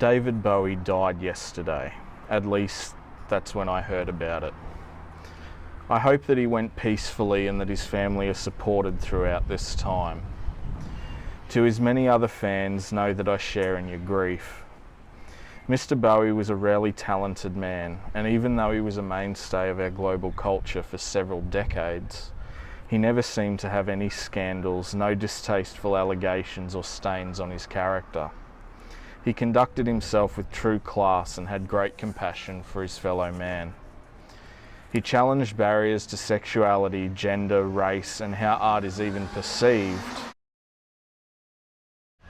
David Bowie died yesterday. At least that's when I heard about it. I hope that he went peacefully and that his family are supported throughout this time. To his many other fans, know that I share in your grief. Mr. Bowie was a rarely talented man, and even though he was a mainstay of our global culture for several decades, he never seemed to have any scandals, no distasteful allegations or stains on his character. He conducted himself with true class and had great compassion for his fellow man. He challenged barriers to sexuality, gender, race, and how art is even perceived,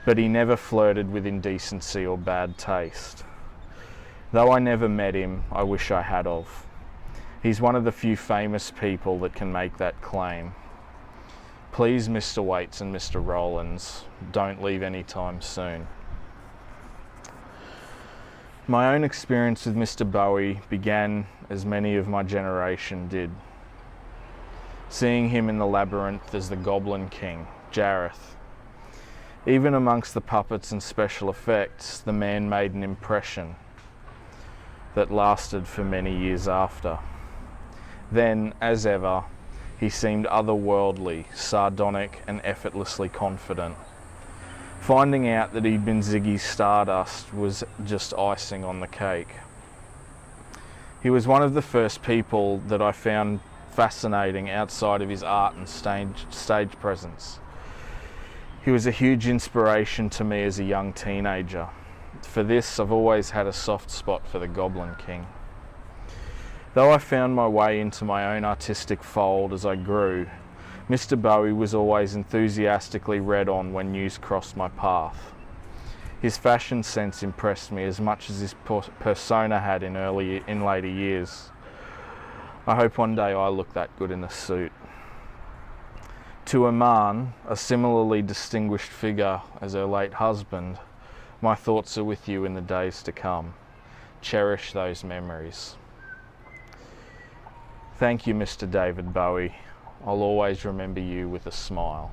but he never flirted with indecency or bad taste. Though I never met him, I wish I had of. He's one of the few famous people that can make that claim. Please, Mr. Waits and Mr. Rowlands, don't leave anytime soon. My own experience with Mr. Bowie began as many of my generation did. Seeing him in the labyrinth as the Goblin King, Jareth. Even amongst the puppets and special effects, the man made an impression that lasted for many years after. Then, as ever, he seemed otherworldly, sardonic and effortlessly confident. Finding out that he'd been Ziggy Stardust was just icing on the cake. He was one of the first people that I found fascinating outside of his art and stage presence. He was a huge inspiration to me as a young teenager. For this, I've always had a soft spot for the Goblin King. Though I found my way into my own artistic fold as I grew, Mr. Bowie was always enthusiastically read on when news crossed my path. His fashion sense impressed me as much as his persona had in later years. I hope one day I look that good in a suit. To Aman, a similarly distinguished figure as her late husband, my thoughts are with you in the days to come. Cherish those memories. Thank you, Mr. David Bowie. I'll always remember you with a smile.